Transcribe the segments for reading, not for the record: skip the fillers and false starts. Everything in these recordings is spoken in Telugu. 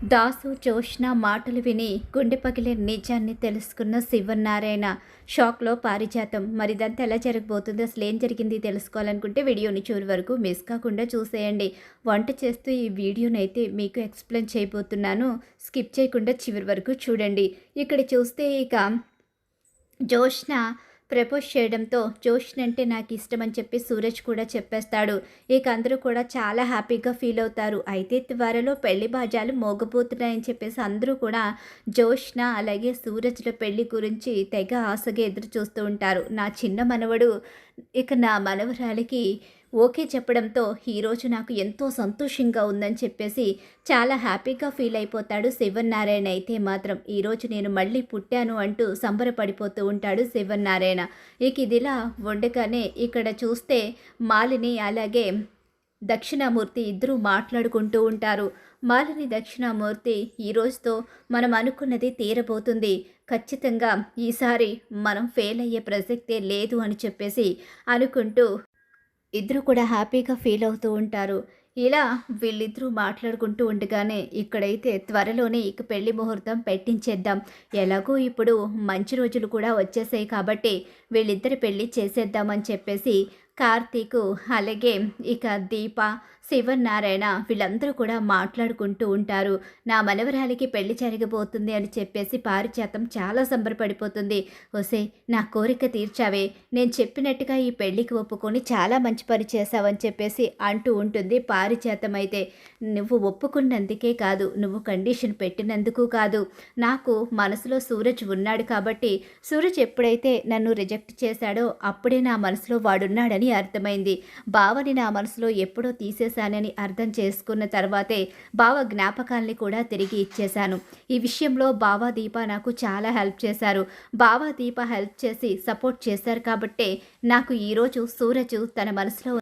దాసు జోష్న మాటలు విని గుండె పగిలే నిజాన్ని తెలుసుకున్న శివనారాయణ షాక్లో పారిజాతం. మరిదంతా ఎలా జరగబోతుందో, అసలు ఏం జరిగింది తెలుసుకోవాలనుకుంటే వీడియోని చివరి వరకు మిస్ కాకుండా చూసేయండి. వంట చేస్తూ ఈ వీడియోనైతే మీకు ఎక్స్ప్లెయిన్ చేయబోతున్నాను. స్కిప్ చేయకుండా చివరి వరకు చూడండి. ఇక్కడ చూస్తే ఇక జోష్న ప్రపోజ్ చేయడంతో జోష్న అంటే నాకు ఇష్టం అని చెప్పి సూరజ్ కూడా చెప్పేస్తాడు. ఇక అందరూ కూడా చాలా హ్యాపీగా ఫీల్ అవుతారు. అయితే త్వరలో పెళ్లి బాజాలు మోగబోతున్నాయని చెప్పేసి అందరూ కూడా జోష్న అలాగే సూరజ్ల పెళ్లి గురించి తెగ ఆశగా ఎదురు చూస్తూ ఉంటారు. నా చిన్న మనవడు ఇక నా మనవరాలికి ఓకే చెప్పడంతో ఈరోజు నాకు ఎంతో సంతోషంగా ఉందని చెప్పేసి చాలా హ్యాపీగా ఫీల్ అయిపోతాడు శివనారాయణ. అయితే మాత్రం ఈరోజు నేను మళ్ళీ పుట్టాను అంటూ సంబరపడిపోతూ ఉంటాడు శివనారాయణ. ఇక ఇదిలా ఉండగానే ఇక్కడ చూస్తే మాలిని అలాగే దక్షిణామూర్తి ఇద్దరూ మాట్లాడుకుంటూ ఉంటారు. మాలిని దక్షిణామూర్తి ఈ రోజుతో మనం అనుకున్నది తీరబోతుంది, ఖచ్చితంగా ఈసారి మనం ఫెయిల్ అయ్యే ప్రసక్తే లేదు అని చెప్పేసి అనుకుంటూ ఇద్దరు కూడా హ్యాపీగా ఫీల్ అవుతూ ఉంటారు. ఇలా వీళ్ళిద్దరూ మాట్లాడుకుంటూ ఉండగానే ఇక్కడైతే త్వరలోనే ఇక పెళ్లి ముహూర్తం పెట్టించేద్దాం, ఎలాగో ఇప్పుడు మంచి రోజులు కూడా వచ్చేసాయి కాబట్టి వీళ్ళిద్దరి పెళ్లి చేసేద్దామని చెప్పేసి కార్తీకు అలాగే ఇక దీప శివనారాయణ వీళ్ళందరూ కూడా మాట్లాడుకుంటూ ఉంటారు. నా మనవరాలికి పెళ్లి జరగబోతుంది అని చెప్పేసి పారిజాతం చాలా సంబరపడిపోతుంది. ఒసే, నా కోరిక తీర్చావే, నేను చెప్పినట్టుగా ఈ పెళ్లికి ఒప్పుకొని చాలా మంచి పని చేశావని చెప్పేసి అంటూ ఉంటుంది పారిజాతం. అయితే నువ్వు ఒప్పుకున్నందుకే కాదు, నువ్వు కండిషన్ పెట్టినందుకు కాదు, నాకు మనసులో సూరజ్ ఉన్నాడు కాబట్టి సూరజ్ ఎప్పుడైతే నన్ను రిజెక్ట్ చేశాడో అప్పుడే నా మనసులో వాడున్నాడని అర్థమైంది. బావని నా మనసులో ఎప్పుడో తీసేశానని అర్థం చేసుకున్న తర్వాతే బావ జ్ఞాపకాల్ని కూడా తిరిగి ఇచ్చేశాను. ఈ విషయంలో బావ దీప నాకు చాలా హెల్ప్ చేశారు. బావ దీప హెల్ప్ చేసి సపోర్ట్ చేశారు కాబట్టే నాకు ఈరోజు సూరజ్ తన మనసులో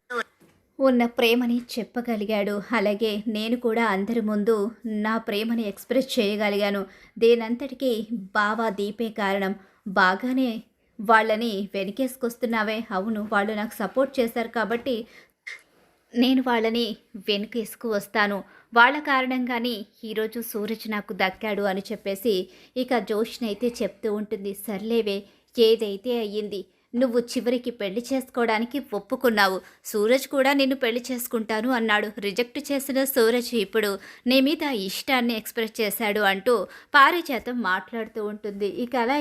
ఉన్న ప్రేమని చెప్పగలిగాడు. అలాగే నేను కూడా అందరి ముందు నా ప్రేమని ఎక్స్ప్రెస్ చేయగలిగాను. దేనంతటికీ బావ దీపే కారణం. బాగానే వాళ్ళని వెనకేసుకొస్తున్నావే, అవును వాళ్ళు నాకు సపోర్ట్ చేశారు కాబట్టి నేను వాళ్ళని వెనకేసుకు వస్తాను, వాళ్ళ కారణంగానే ఈరోజు సూరజ్ నాకు దక్కాడు అని చెప్పేసి ఇక జోష్న అయితే చెప్తూ ఉంటుంది. సర్లేవే, ఏదైతే అయ్యింది, నువ్వు చివరికి పెళ్లి చేసుకోవడానికి ఒప్పుకున్నావు. సూరజ్ కూడా నిన్ను పెళ్లి చేసుకుంటాను అన్నాడు. రిజెక్ట్ చేసిన సూరజ్ ఇప్పుడు నీ మీద ఇష్టాన్ని ఎక్స్ప్రెస్ చేశాడు అంటూ పారిజాతం మాట్లాడుతూ ఉంటుంది. ఇక అలా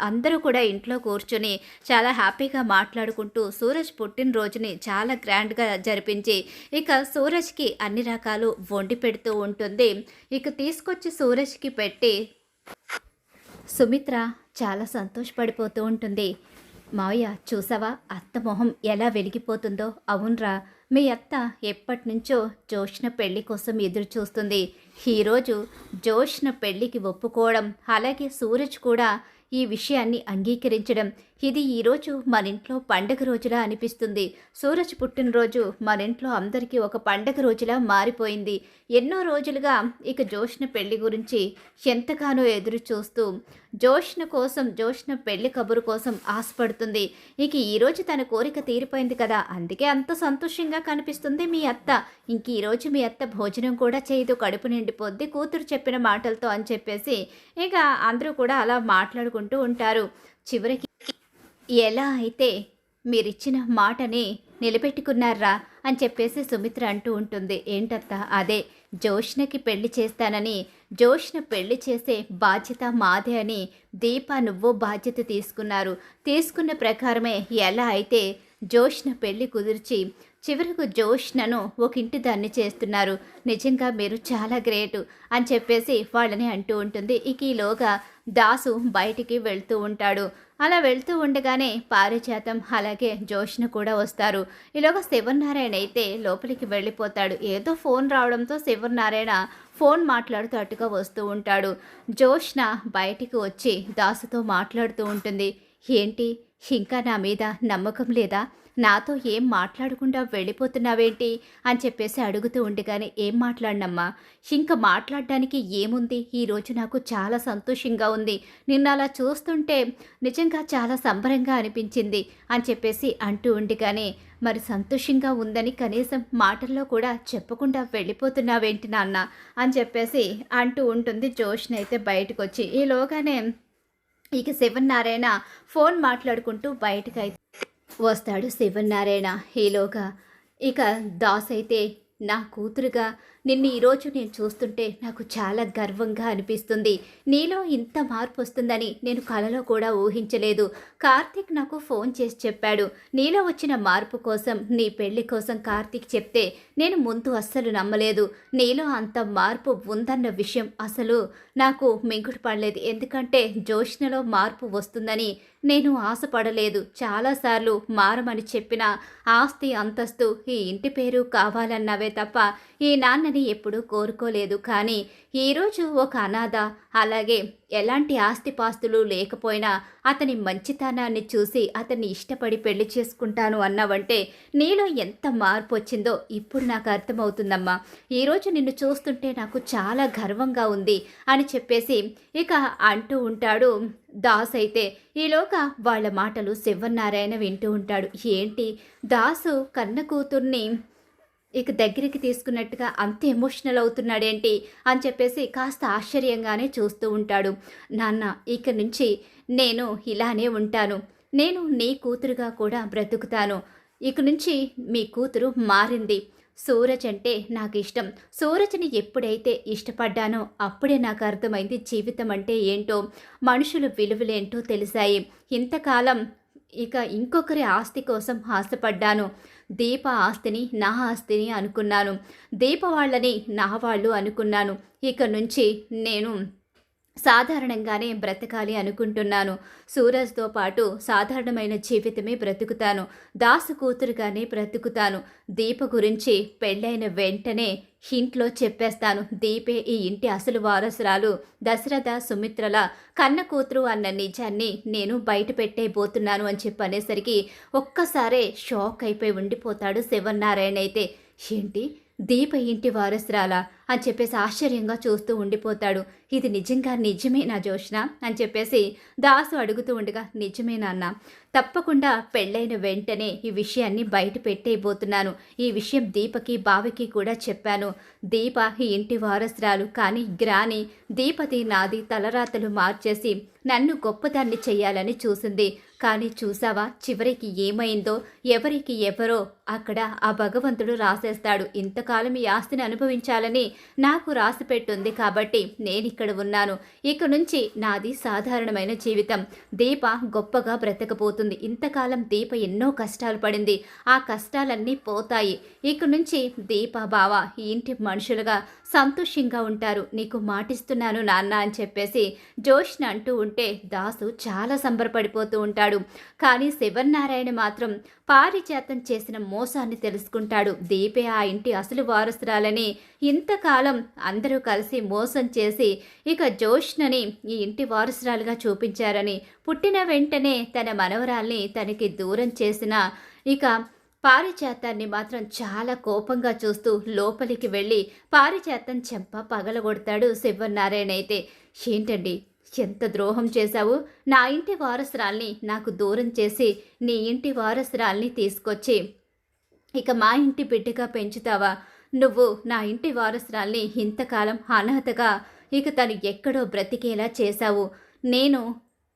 అందరూ కూడా ఇంట్లో కూర్చొని చాలా హ్యాపీగా మాట్లాడుకుంటూ సూరజ్ పుట్టినరోజుని చాలా గ్రాండ్గా జరిపించి ఇక సూరజ్కి అన్ని రకాలు వండి పెడుతూ ఉంటుంది. ఇక తీసుకొచ్చి సూరజ్కి పెట్టి సుమిత్ర చాలా సంతోషపడిపోతూ ఉంటుంది. మావయ్య చూసావా అత్త మొహం ఎలా వెలిగిపోతుందో? అవునరా, మీ అత్త ఎప్పటి నుంచో జోష్న పెళ్లి కోసం ఎదురు చూస్తుంది. ఈరోజు జోష్న పెళ్లికి ఒప్పుకోవడం అలాగే సూరజ్ కూడా ఈ విషయాన్ని అంగీకరించడం, ఇది ఈరోజు మన ఇంట్లో పండగ రోజులా అనిపిస్తుంది. సూరజ్ పుట్టినరోజు మన ఇంట్లో అందరికీ ఒక పండగ రోజులా మారిపోయింది. ఎన్నో రోజులుగా ఇక జోష్న పెళ్లి గురించి ఎంతగానో ఎదురు చూస్తూ జోష్న కోసం, జోష్న పెళ్లి కబురు కోసం ఆశపడుతుంది. ఇక ఈరోజు తన కోరిక తీరిపోయింది కదా, అందుకే అంత సంతోషంగా కనిపిస్తుంది మీ అత్త. ఇంక ఈరోజు మీ అత్త భోజనం కూడా చేయదు, కడుపు నిండిపోద్ది కూతురు చెప్పిన మాటలతో అని చెప్పేసి ఇక అందరూ కూడా అలా మాట్లాడుకుంటూ ఉంటారు. చివరికి ఎలా అయితే మీరిచ్చిన మాటని నిలబెట్టుకున్నారా అని చెప్పేసి సుమిత్ర అంటూ ఉంటుంది. ఏంటత్తా? అదే జోష్నకి పెళ్లి చేస్తానని, జోష్న పెళ్లి చేసే బాధ్యత మాదే అని దీప నువ్వు బాధ్యత తీసుకున్నారు. తీసుకున్న ప్రకారమే ఎలా అయితే జోష్న పెళ్లి కుదిర్చి చివరకు జోష్నను ఒక ఇంటి దాన్ని చేస్తున్నారు. నిజంగా మీరు చాలా గ్రేటు అని చెప్పేసి వాళ్ళని అంటూ ఉంటుంది. ఇక ఈలోగా దాసు బయటికి వెళ్తూ ఉంటాడు. అలా వెళ్తూ ఉండగానే పారిజాతం అలాగే జోష్న కూడా వస్తారు. ఈలోగా శివనారాయణ అయితే లోపలికి వెళ్ళిపోతాడు. ఏదో ఫోన్ రావడంతో శివనారాయణ ఫోన్ మాట్లాడుతూ అటుగా వస్తూ ఉంటాడు. జోష్న బయటికి వచ్చి దాసుతో మాట్లాడుతూ ఉంటుంది. ఏంటి ఇంకా నా మీద నమ్మకం లేదా? నాతో ఏం మాట్లాడకుండా వెళ్ళిపోతున్నావేంటి అని చెప్పేసి అడుగుతూ ఉండగానే, ఏం మాట్లాడనమ్మా, ఇంక మాట్లాడడానికి ఏముంది, ఈరోజు నాకు చాలా సంతోషంగా ఉంది, నిన్ను అలా చూస్తుంటే నిజంగా చాలా సంబరంగా అనిపించింది అని చెప్పేసి అంటూ ఉండగానే, మరి సంతోషంగా ఉందని కనీసం మాటల్లో కూడా చెప్పకుండా వెళ్ళిపోతున్నావేంటి నాన్న అని చెప్పేసి అంటూ ఉంటుంది జోష్న అయితే బయటకు వచ్చి. ఈలోగానే ఇక శివనారాయణ ఫోన్ మాట్లాడుకుంటూ బయటకైతే వస్తాడు శివనారాయణ. ఈలోగా ఇక దాస్ అయితే, నా కూతురుగా నిన్ను ఈరోజు నేను చూస్తుంటే నాకు చాలా గర్వంగా అనిపిస్తుంది. నీలో ఇంత మార్పు వస్తుందని నేను కలలో కూడా ఊహించలేదు. కార్తీక్ నాకు ఫోన్ చేసి చెప్పాడు. నీలో వచ్చిన మార్పు కోసం, నీ పెళ్లి కోసం కార్తీక్ చెప్తే నేను ముందు అస్సలు నమ్మలేదు. నీలో అంత మార్పు ఉందన్న విషయం అసలు నాకు మింగుడు పడలేదు. ఎందుకంటే జోష్నలో మార్పు వస్తుందని నేను ఆశపడలేదు. చాలాసార్లు మారమని చెప్పిన ఆస్తి, అంతస్తు, ఈ ఇంటి పేరు కావాలన్నావే తప్ప ఈ నాన్నని ఎప్పుడూ కోరుకోలేదు. కానీ ఈరోజు ఒక అనాథ, అలాగే ఎలాంటి ఆస్తిపాస్తులు లేకపోయినా అతని మంచితనాన్ని చూసి అతన్ని ఇష్టపడి పెళ్లి చేసుకుంటాను అన్నావంటే నీలో ఎంత మార్పు వచ్చిందో ఇప్పుడు నాకు అర్థమవుతుందమ్మా. ఈరోజు నిన్ను చూస్తుంటే నాకు చాలా గర్వంగా ఉంది అని చెప్పేసి ఇక అంటూ ఉంటాడు దాస్ అయితే. ఈలోగా వాళ్ళ మాటలు శివనారాయణ వింటూ ఉంటాడు. ఏంటి దాసు కన్న కూతుర్ని ఇక దగ్గరికి తీసుకున్నట్టుగా అంత ఎమోషనల్ అవుతున్నాడేంటి అని చెప్పేసి కాస్త ఆశ్చర్యంగానే చూస్తూ ఉంటాడు. నాన్న, ఇక నుంచి నేను ఇలానే ఉంటాను. నేను నీ కూతురుగా కూడా బ్రతుకుతాను. ఇక నుంచి మీ కూతురు మారింది. సూరజ్ అంటే నాకు ఇష్టం. సూరజ్ని ఎప్పుడైతే ఇష్టపడ్డానో అప్పుడే నాకు అర్థమైంది జీవితం అంటే ఏంటో, మనుషుల విలువలేంటో తెలిసాయి. ఇంతకాలం ఇక ఇంకొకరి ఆస్తి కోసం ఆశపడ్డాను. దీప ఆస్తిని నా ఆస్తిని అనుకున్నాను. దీప వాళ్ళని నా వాళ్ళు అనుకున్నాను. ఇక నుంచి నేను సాధారణంగానే బ్రతకాలి అనుకుంటున్నాను. సూరజ్తో పాటు సాధారణమైన జీవితమే బ్రతుకుతాను. దాసు కూతురుగానే బ్రతుకుతాను. దీప గురించి పెళ్ళైన వెంటనే ఇంట్లో చెప్పేస్తాను. దీపే ఈ ఇంటి అసలు వారసురాలు, దశరథ సుమిత్రల కన్న కూతురు అన్న నిజాన్ని నేను బయట పెట్టేయబోతున్నాను అని చెప్పనేసరికి ఒక్కసారే షాక్ అయిపోయి ఉండిపోతాడు శివనారాయణ అయితే. ఏంటి, దీప ఇంటి వారసురాలా అని చెప్పేసి ఆశ్చర్యంగా చూస్తూ ఉండిపోతాడు. ఇది నిజంగా నిజమేనా జోష్న అని చెప్పేసి దాసు అడుగుతూ ఉండగా, నిజమేనా అన్న, తప్పకుండా పెళ్ళైన వెంటనే ఈ విషయాన్ని బయట పెట్టేయబోతున్నాను. ఈ విషయం దీపకి బావికి కూడా చెప్పాను. దీప ఈ ఇంటి వారసురాలు, కానీ గ్రాని దీపతి నాది తలరాతలు మార్చేసి నన్ను గొప్పదాన్ని చెయ్యాలని చూసింది. కానీ చూసావా చివరికి ఏమైందో, ఎవరికి ఎవరో అక్కడ ఆ భగవంతుడు రాసేస్తాడు. ఇంతకాలం ఈ ఆస్తిని అనుభవించాలని నాకు రాసి పెట్టుంది కాబట్టి నేనిక్కడ ఉన్నాను. ఇక నుంచి నాది సాధారణమైన జీవితం. దీప గొప్పగా బ్రతకపోతుంది. ఇంతకాలం దీప ఎన్నో కష్టాలు పడింది. ఆ కష్టాలన్నీ పోతాయి. ఇక నుంచి దీప బావ ఈ ఇంటి మనుషులుగా సంతోషంగా ఉంటారు. నీకు మాటిస్తున్నాను నాన్న అని చెప్పేసి జోష్న అంటూ ఉంటే దాసు చాలా సంబరపడిపోతూ ఉంటాడు. కానీ శివనారాయణ మాత్రం పారిజాతం చేసిన మోసాన్ని తెలుసుకుంటాడు. దీపే ఆ ఇంటి అసలు వారసురాలని ఇంతకాలం అందరూ కలిసి మోసం చేసి ఇక జోష్నని ఈ ఇంటి వారసురాలుగా చూపించారని, పుట్టిన వెంటనే తన మనవరాల్ని తనకి దూరం చేసిన ఇక పారిజాతాన్ని మాత్రం చాలా కోపంగా చూస్తూ లోపలికి వెళ్ళి పారిజాతం చెంప పగలగొడతాడు శివనారాయణ అయితే. ఏంటండి, ఎంత ద్రోహం చేశావు? నా ఇంటి వారసురాల్ని నాకు దూరం చేసి నీ ఇంటి వారసురాల్ని తీసుకొచ్చి ఇక మా ఇంటి బిడ్డగా పెంచుతావా? నువ్వు నా ఇంటి వారసురాల్ని ఇంతకాలం అనాథగా ఇక తను ఎక్కడో బ్రతికేలా చేశావు. నేను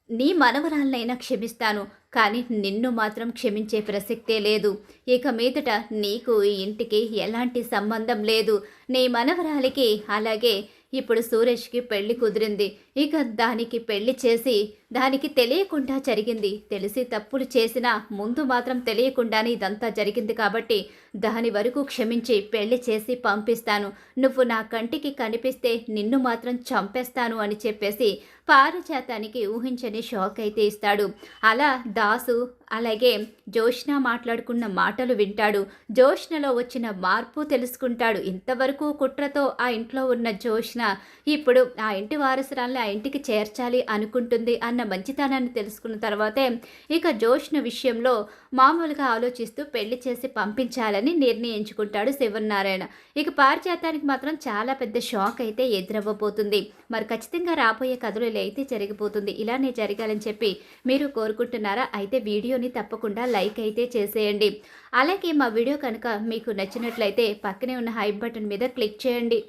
నీ మనవరాలనైనా క్షమిస్తాను, కానీ నిన్ను మాత్రం క్షమించే ప్రసక్తే లేదు. ఇక మీదట నీకు ఈ ఇంటికి ఎలాంటి సంబంధం లేదు. నీ మనవరాలికి అలాగే ఇప్పుడు సూరజ్కి పెళ్లి కుదిరింది. ఇక దానికి పెళ్లి చేసి దానికి తెలియకుండా జరిగింది. తెలిసి తప్పులు చేసినా ముందు మాత్రం తెలియకుండానే ఇదంతా జరిగింది కాబట్టి దాని వరకు క్షమించి పెళ్లి చేసి పంపిస్తాను. నువ్వు నా కంటికి కనిపిస్తే నిన్ను మాత్రం చంపేస్తాను అని చెప్పేసి పారిజాతానికి ఊహించని షాక్ అయితే ఇస్తాడు. అలా దాసు అలాగే జోష్న మాట్లాడుకున్న మాటలు వింటాడు. జోష్నలో వచ్చిన మార్పు తెలుసుకుంటాడు. ఇంతవరకు కుట్రతో ఆ ఇంట్లో ఉన్న జోష్న ఇప్పుడు ఆ ఇంటి వారసురాల్ని ఆ ఇంటికి చేర్చాలి అనుకుంటుంది అన్న మంచితనాన్ని తెలుసుకున్న తర్వాతే ఇక జోష్న విషయంలో మామూలుగా ఆలోచిస్తూ పెళ్లి చేసి పంపించాలని నిర్ణయించుకుంటాడు శివనారాయణ. ఇక పారిజాతానికి మాత్రం చాలా పెద్ద షాక్ అయితే ఎదురవ్వబోతుంది. మరి ఖచ్చితంగా రాబోయే కథలు ఇలా అయితే జరిగిపోతుంది. ఇలానే జరగాలని చెప్పి మీరు కోరుకుంటున్నారా? అయితే వీడియోని తప్పకుండా లైక్ అయితే చేసేయండి. అలాగే మా వీడియో కనుక మీకు నచ్చినట్లయితే పక్కనే ఉన్న హైప్ బటన్ మీద క్లిక్ చేయండి.